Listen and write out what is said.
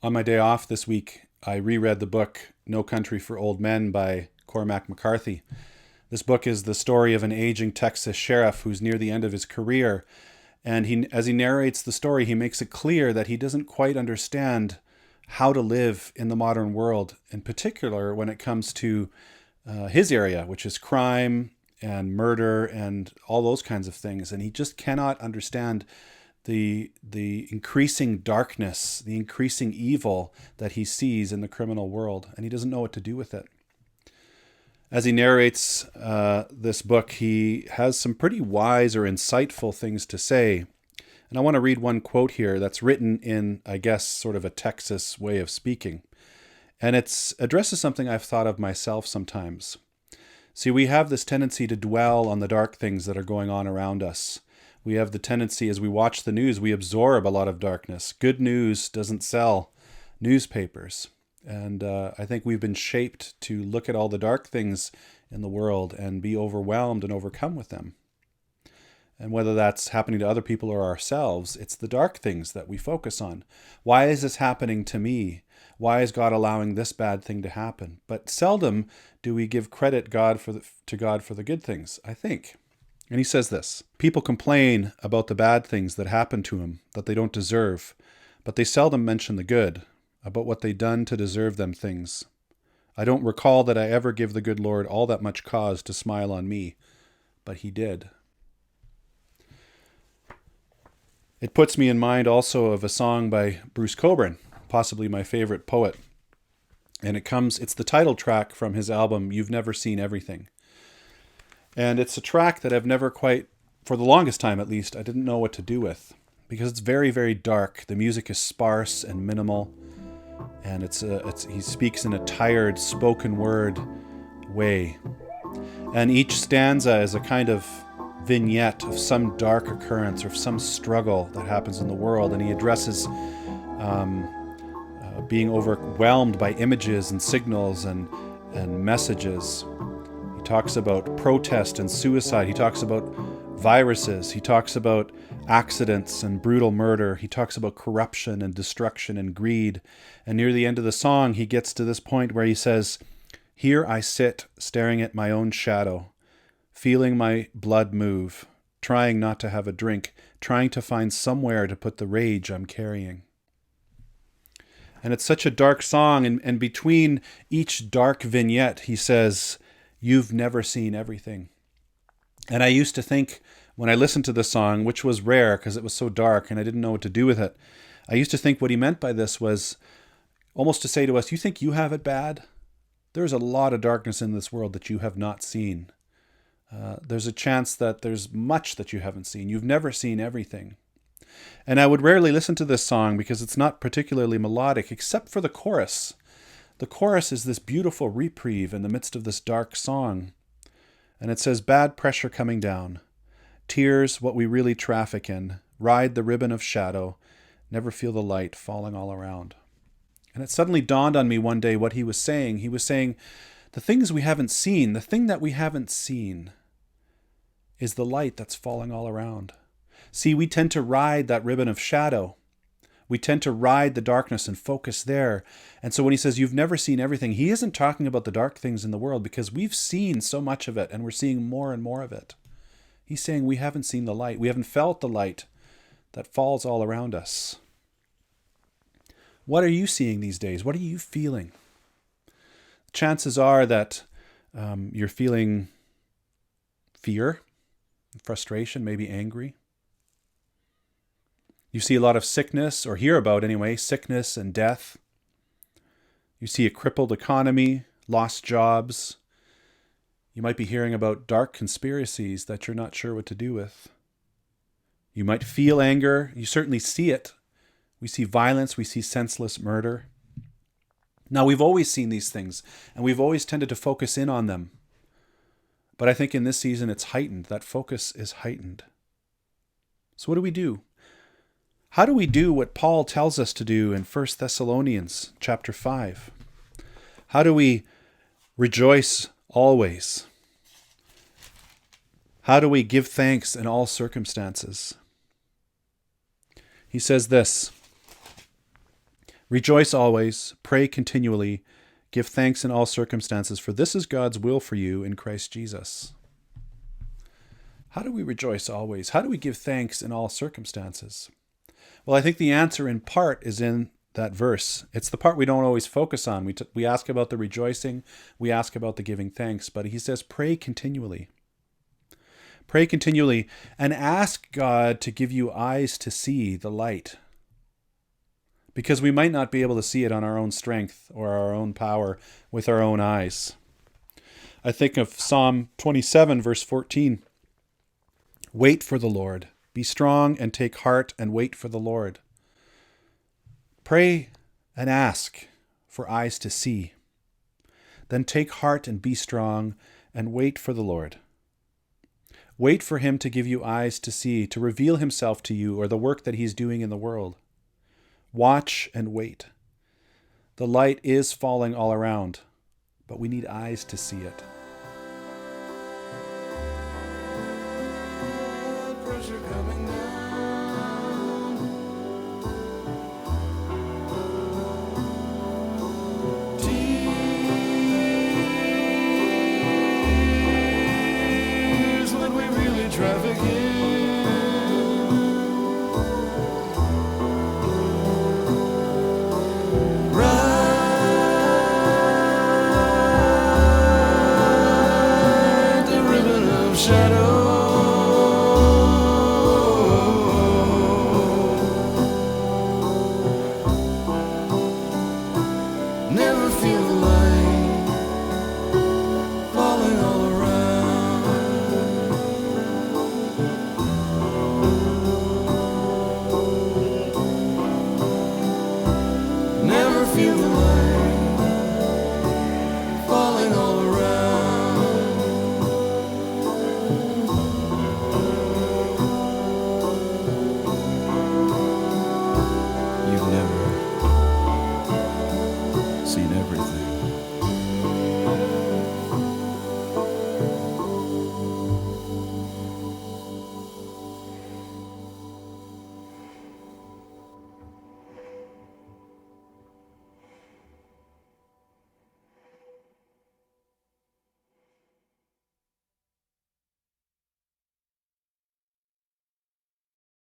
On my day off this week, I reread the book No Country for Old Men by Cormac McCarthy. This book is the story of an aging Texas sheriff who's near the end of his career. And as he narrates the story, he makes it clear that he doesn't quite understand how to live in the modern world, in particular when it comes to his area, which is crime and murder and all those kinds of things. And he just cannot understand the increasing darkness, the increasing evil that he sees in the criminal world, and he doesn't know what to do with it. As he narrates this book, he has some pretty wise or insightful things to say. And I want to read one quote here that's written in, I guess, sort of a Texas way of speaking. And it addresses something I've thought of myself sometimes. See, we have this tendency to dwell on the dark things that are going on around us. We have the tendency, as we watch the news, we absorb a lot of darkness. Good news doesn't sell newspapers. And I think we've been shaped to look at all the dark things in the world and be overwhelmed and overcome with them. And whether that's happening to other people or ourselves, it's the dark things that we focus on. Why is this happening to me? Why is God allowing this bad thing to happen? But seldom do we give credit to God for the good things, I think. And he says this: people complain about the bad things that happen to them that they don't deserve, but they seldom mention the good, about what they done to deserve them things. I don't recall that I ever give the good Lord all that much cause to smile on me, but he did. It puts me in mind also of a song by Bruce Cockburn, possibly my favorite poet. And it's the title track from his album, You've Never Seen Everything. And it's a track that I've never quite, for the longest time at least, I didn't know what to do with. Because it's very, very dark. The music is sparse and minimal. And he speaks in a tired, spoken word way. And each stanza is a kind of vignette of some dark occurrence or some struggle that happens in the world. And he addresses being overwhelmed by images and signals and messages. He talks about protest and suicide. He talks about viruses. He talks about accidents and brutal murder. He talks about corruption and destruction and greed. And near the end of the song, he gets to this point where he says, "Here I sit, staring at my own shadow, feeling my blood move, trying not to have a drink, trying to find somewhere to put the rage I'm carrying." And it's such a dark song. And between each dark vignette, he says, "You've never seen everything." And I used to think, when I listened to this song, which was rare because it was so dark and I didn't know what to do with it, I used to think what he meant by this was almost to say to us, you think you have it bad? There's a lot of darkness in this world that you have not seen. There's a chance that there's much that you haven't seen. You've never seen everything. And I would rarely listen to this song because it's not particularly melodic, except for the chorus. The chorus is this beautiful reprieve in the midst of this dark song. And it says, "Bad pressure coming down. Tears, what we really traffic in. Ride the ribbon of shadow. Never feel the light falling all around." And it suddenly dawned on me one day what he was saying. He was saying, the things we haven't seen, the thing that we haven't seen is the light that's falling all around. See, we tend to ride that ribbon of shadow. We tend to ride the darkness and focus there. And so when he says, you've never seen everything, he isn't talking about the dark things in the world because we've seen so much of it and we're seeing more and more of it. He's saying we haven't seen the light. We haven't felt the light that falls all around us. What are you seeing these days? What are you feeling? Chances are that you're feeling fear, frustration, maybe angry. You see a lot of sickness, or hear about anyway, sickness and death. You see a crippled economy, lost jobs. You might be hearing about dark conspiracies that you're not sure what to do with. You might feel anger. You certainly see it. We see violence. We see senseless murder. Now, we've always seen these things, and we've always tended to focus in on them. But I think in this season it's heightened. That focus is heightened. So what do we do? How do we do what Paul tells us to do in 1 Thessalonians chapter 5? How do we rejoice always? How do we give thanks in all circumstances? He says this, Rejoice always, pray continually, give thanks in all circumstances, for this is God's will for you in Christ Jesus. How do we rejoice always? How do we give thanks in all circumstances? Well, I think the answer in part is in that verse. It's the part we don't always focus on. We ask about the rejoicing, we ask about the giving thanks, but he says, pray continually. Pray continually and ask God to give you eyes to see the light. Because we might not be able to see it on our own strength or our own power with our own eyes. I think of Psalm 27, verse 14. Wait for the Lord. Be strong and take heart and wait for the Lord. Pray and ask for eyes to see. Then take heart and be strong and wait for the Lord. Wait for him to give you eyes to see, to reveal himself to you or the work that he's doing in the world. Watch and wait. The light is falling all around, but we need eyes to see it. Pressure coming down. Tears when we really traffic in. Feel the light.